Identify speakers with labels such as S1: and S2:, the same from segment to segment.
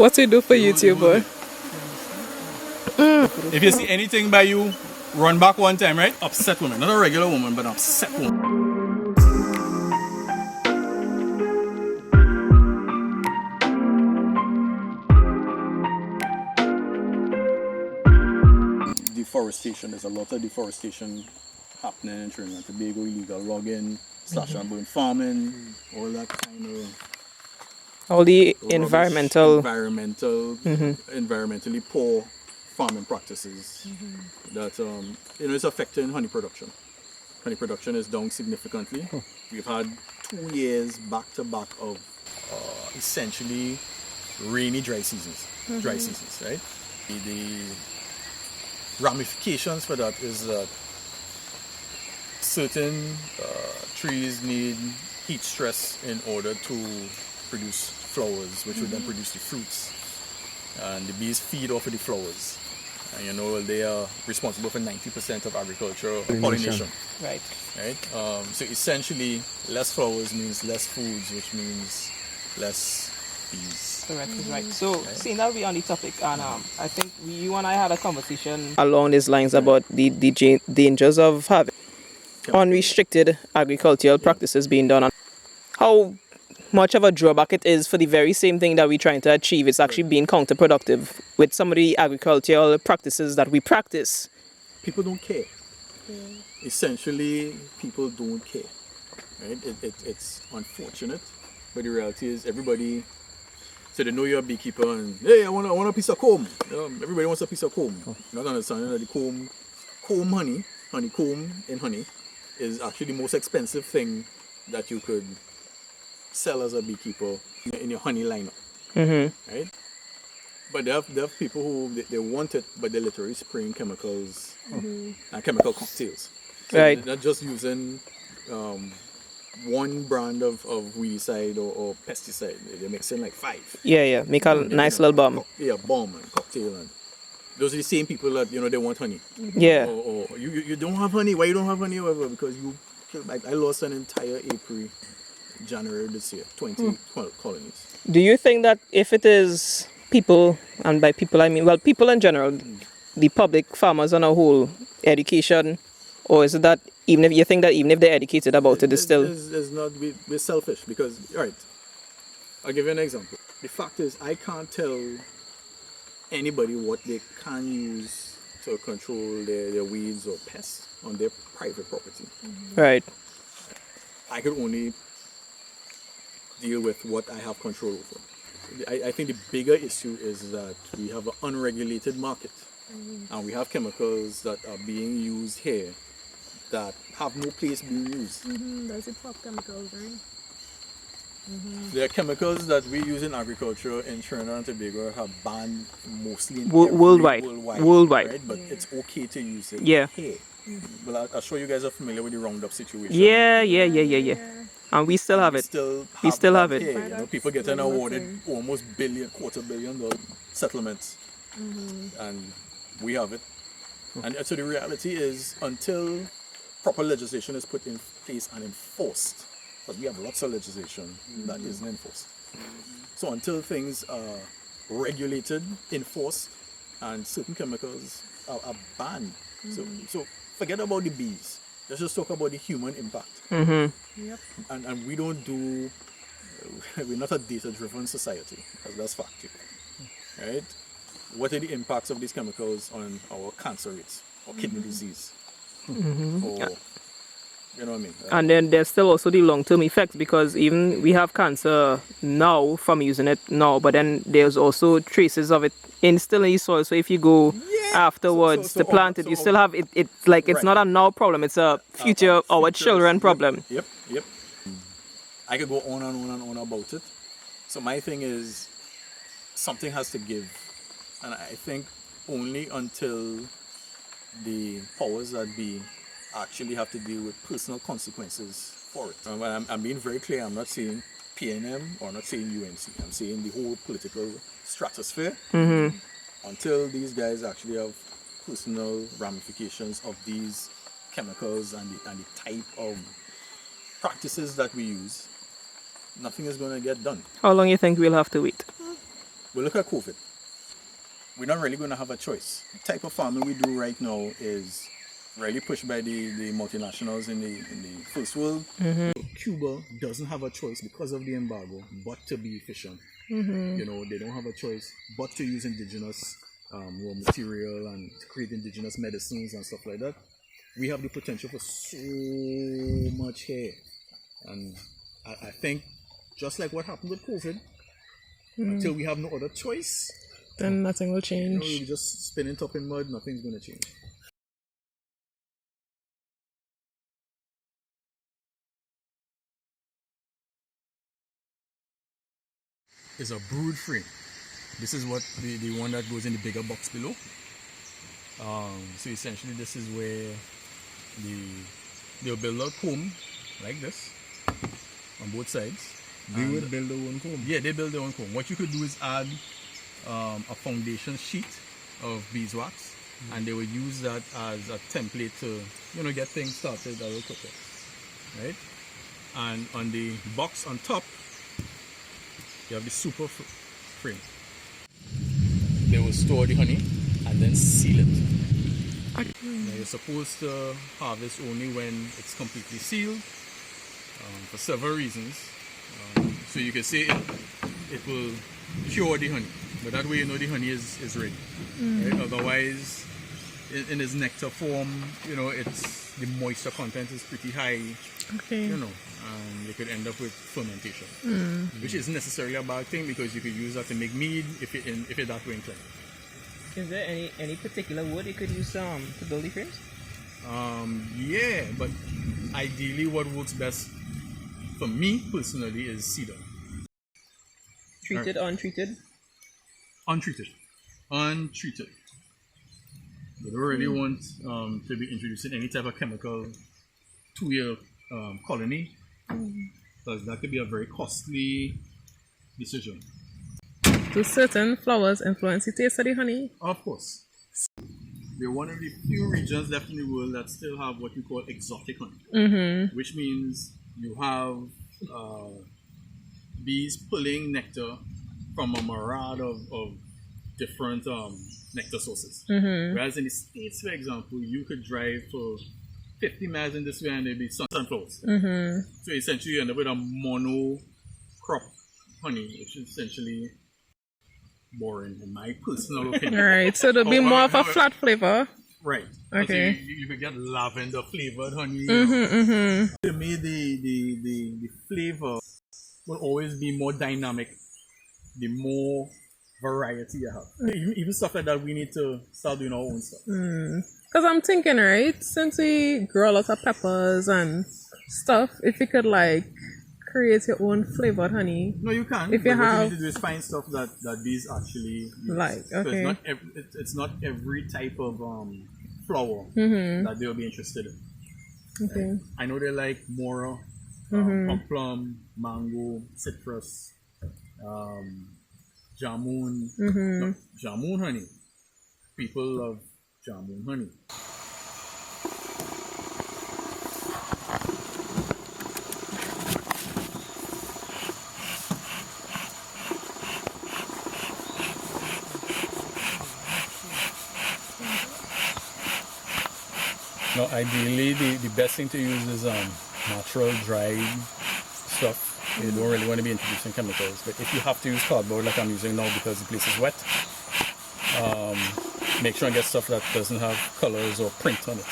S1: What you do for YouTube, boy?
S2: If you see anything by you, run back one time, right? Upset woman. Not a regular woman, but an upset woman. Deforestation. There's a lot of deforestation happening in Trinidad and Tobago, illegal logging, slash and burn farming, all that kind of
S1: All the
S2: rubbish, environmentally poor farming practices that it's affecting honey production. Honey production is down significantly. We've had 2 years back to back of essentially rainy dry seasons. Right? The ramifications for that is that certain trees need heat stress in order to produce flowers, which would then produce the fruits, and the bees feed off of the flowers, and they are responsible for 90% of agricultural pollination.
S1: Right.
S2: So essentially, less flowers means less foods, which means less bees.
S1: Correct, right. So, seeing that we're on the topic, and I think you and I had a conversation along these lines about the dangers of having unrestricted agricultural practices being done, and how much of a drawback it is for the very same thing that we're trying to achieve. It's actually being counterproductive with some of the agricultural practices that we practice.
S2: People don't care. Essentially, people don't care. Right? It's unfortunate, but the reality is everybody. So they know you're a beekeeper and hey, I want a piece of comb. Everybody wants a piece of comb. Not understanding that the comb in honey is actually the most expensive thing that you could sell as a beekeeper in your honey lineup. Right? But there have people who they want it, but they're literally spraying chemicals and chemical cocktails. So
S1: Right.
S2: they're not just using one brand of weedicide or pesticide. They're mixing like 5.
S1: Yeah. Make a nice little bomb.
S2: Bomb and cocktail, and those are the same people that they want honey.
S1: Yeah.
S2: Or you don't have honey. Why you don't have honey? However, because you killed. I lost an entire apiary January this year. 20 colonies.
S1: Do you think that if it is people, and by people I mean, well, people in general, the public, farmers on a whole, education, or is it that even if they're educated about it, it's still...
S2: It's not, we're selfish because, all right, I'll give you an example. The fact is, I can't tell anybody what they can use to control their weeds or pests on their private property.
S1: Right.
S2: I could only deal with what I have control over. I think the bigger issue is that we have an unregulated market, and we have chemicals that are being used here that have no place being used.
S3: Those are top chemicals, right?
S2: There are chemicals that we use in agriculture in Trinidad and Tobago have banned mostly in
S1: worldwide.
S2: Right? But it's okay to use it
S1: Yeah.
S2: here. Well, I'm sure you guys are familiar with the Roundup situation.
S1: Yeah. And we still have it. We still have it.
S2: Here. People getting awarded almost $250 million settlements, and we have it. And so the reality is, until proper legislation is put in place and enforced, because we have lots of legislation that isn't enforced. So until things are regulated, enforced, and certain chemicals are banned. So forget about the bees. Let's just talk about the human impact.
S3: Yep.
S2: And we're not a data-driven society. That's fact. Right? What are the impacts of these chemicals on our cancer rates or kidney disease? Or, you know what I mean?
S1: And then there's still also the long-term effects, because even we have cancer now from using it now, but then there's also traces of it still in the soil. So if you go afterwards to plant it, you still have it. It's like it's not a now problem; it's a future our children problem.
S2: Yep. I could go on and on about it. So my thing is, something has to give, and I think only until the powers that be actually have to deal with personal consequences for it. I'm being very clear. I'm not saying PNM or not saying UNC. I'm saying the whole political stratosphere. Until these guys actually have personal ramifications of these chemicals and the type of practices that we use, nothing is going to get done.
S1: How long you think we'll have to wait?
S2: we look at COVID. We're not really going to have a choice. The type of farming we do right now is really pushed by the multinationals in the first world. Cuba doesn't have a choice because of the embargo but to be efficient. You know, they don't have a choice but to use indigenous raw material and to create indigenous medicines and stuff like that. We have the potential for so much here. And I think just like what happened with COVID, until we have no other choice,
S1: then nothing will change.
S2: You know, we're just spinning top in mud, nothing's going to change. Is a brood frame. This is what the one that goes in the bigger box below. So essentially this is where they'll build a comb like this on both sides.
S4: They would build their own comb?
S2: Yeah, they build their own comb. What you could do is add a foundation sheet of beeswax, and they would use that as a template to, you know, get things started a little quicker, right? And on the box on top, you have the super frame. They will store the honey and then seal it. Now you're supposed to harvest only when it's completely sealed for several reasons. So you can say it will cure the honey, but that way you know the honey is ready. Right? Otherwise, in its nectar form, you know, it's the moisture content is pretty high.
S1: Okay.
S2: You know, and you could end up with fermentation, which isn't necessarily a bad thing because you could use that to make mead if you're that way inclined.
S1: Is there any particular wood you could use to build the frames?
S2: Yeah, but ideally what works best for me personally is cedar.
S1: Treated, untreated?
S2: Untreated. Untreated. We don't really want to be introducing any type of chemical to your colony, because that could be a very costly decision.
S1: Do certain flowers influence the taste of the honey?
S2: Of course. We're one of the few regions left in the world that still have what we call exotic honey, which means you have bees pulling nectar from a myriad of different nectar sources. Whereas in the States, for example, you could drive for 50 miles in this way and there'd be sunflowers. So essentially you end up with a mono crop honey, which is essentially boring in my personal opinion.
S1: Right, so there'll be more of a flat flavor.
S2: Right.
S1: Okay.
S2: So you could get lavender flavored honey. To me, the flavor will always be more dynamic the more variety you have. Even stuff like that, we need to start doing our own stuff.
S1: Because I'm thinking, right, since we grow a lot of peppers and stuff, if you could like create your own flavored honey.
S2: No, you can.
S1: If you
S2: what
S1: have,
S2: you need to do is find stuff that bees actually use.
S1: like, okay.
S2: So it's not every type of flower that they'll be interested in.
S1: Okay.
S2: I know they like mora, plum, mango, citrus, jamun. No, jamun honey. People love jamun honey. Now, ideally, the best thing to use is natural dried stuff. You don't really want to be introducing chemicals. But if you have to use cardboard like I'm using now because the place is wet, make sure and get stuff that doesn't have colors or print on it.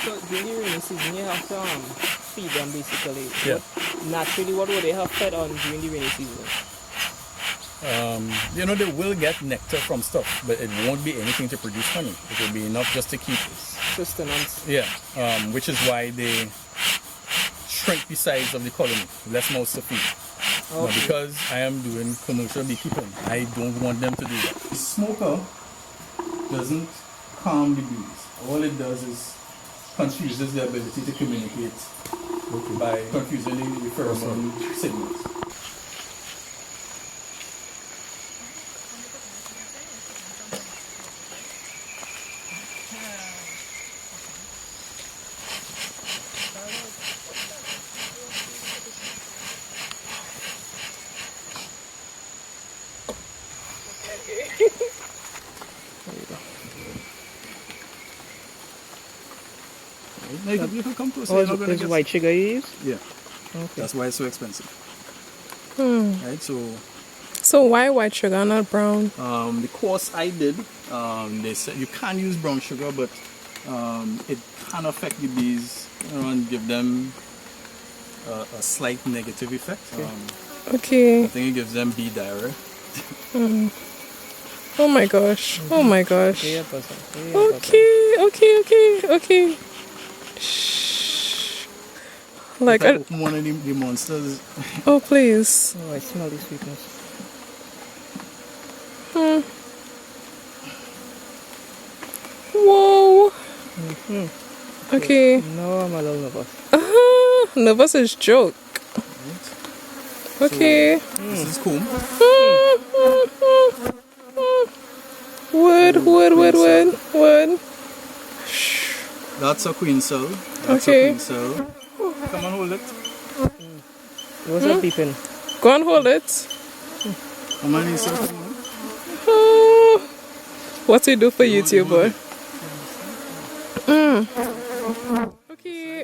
S1: So during the rainy season, you have to feed them basically.
S2: Yeah.
S1: Naturally, what would they have fed on during the rainy season?
S2: You know, they will get nectar from stuff, but it won't be anything to produce honey. It will be enough just to keep
S1: Sustenance.
S2: Yeah, which is why they shrink the size of the colony, less mouths to feed. But because I am doing commercial beekeeping, I don't want them to do that. The smoker doesn't calm the bees. All it does is confuses the ability to communicate by confusing the pheromone signals. you can come close.
S1: Oh, it's white sugar you use?
S2: Yeah.
S1: Okay.
S2: That's why it's so expensive. Right,
S5: So why white sugar, not brown?
S2: the course I did, they said you can use brown sugar, but it can affect the bees, and give them a slight negative effect.
S5: Okay.
S2: I think it gives them bee diarrhea.
S5: Oh my gosh. Oh my gosh.
S1: Yeah,
S5: Okay. Shh. Like,
S2: If I open one of the monsters.
S5: oh please.
S1: Oh, I smell the sweetness.
S5: Whoa. Okay.
S1: No, I'm a little nervous.
S5: Nervous is joke. Okay.
S2: This is comb.
S5: Wood.
S2: That's a queen cell.
S5: Okay.
S2: A queen cell. Come on, hold it.
S1: What's that beeping?
S5: Go and hold it.
S2: How many cells?
S5: What do you do for YouTube, boy?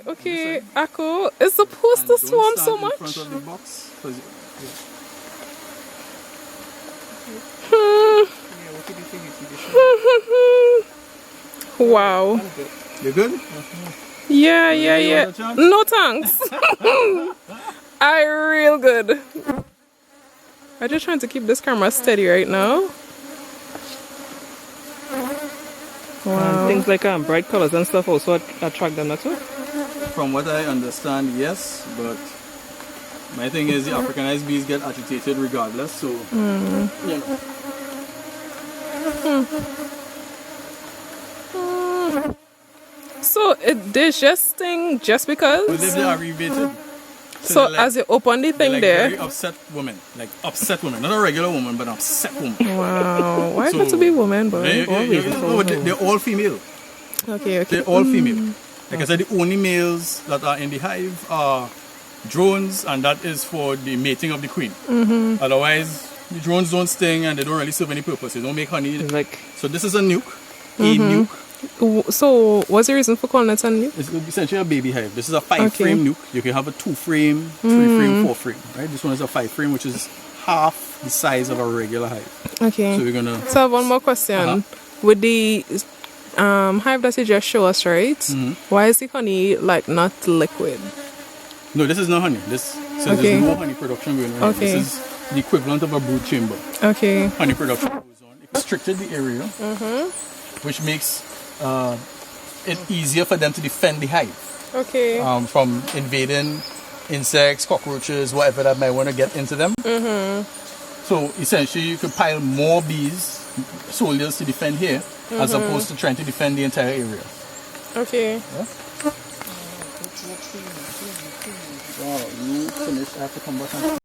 S5: Okay. Akko, it's supposed to swarm so much.
S2: In front of the box, 'cause
S5: Wow.
S2: you good?
S5: Yeah. No thanks. I real good. I'm just trying to keep this camera steady right now.
S1: And things like bright colors and stuff also attract them, that's all?
S2: From what I understand, yes, but my thing is the Africanized bees get agitated regardless, so you know.
S5: So they just sting just because?
S2: But if they're aggravated.
S5: So
S2: they're like-
S5: as you open the
S2: they're
S5: thing
S2: like
S5: there.
S2: very upset women. Like upset women. Not a regular woman, but an upset woman.
S5: Wow. Why
S2: So,
S5: got to be woman, boy?
S2: They're all female.
S5: Okay.
S2: They're all female. Like I said, the only males that are in the hive are drones, and that is for the mating of the queen. Otherwise, the drones don't sting and they don't really serve any purpose. They don't make honey.
S1: It's like,
S2: So this is a nuke. A nuke.
S5: So what's the reason for calling it a nuke?
S2: It's essentially a baby hive. This is a 5-frame nuke. You can have a 2-frame, 3-frame, 4-frame. Right? This one is a 5-frame, which is half the size of a regular hive.
S5: Okay.
S2: So we're gonna.
S5: So I have one more question. With the hive that you just show us, right? Why is the honey like not liquid?
S2: No, this is not honey. There's no honey production going on.
S5: Okay.
S2: This is the equivalent of a brood chamber.
S5: Okay.
S2: Honey production goes on. It restricted the area, which makes it easier for them to defend the hive
S5: Okay.
S2: from invading insects, cockroaches, whatever that might want to get into them. So essentially, you could pile more bees, soldiers to defend here, as opposed to trying to defend the entire area.
S5: Okay.
S2: Wow, you finished. I have to come back and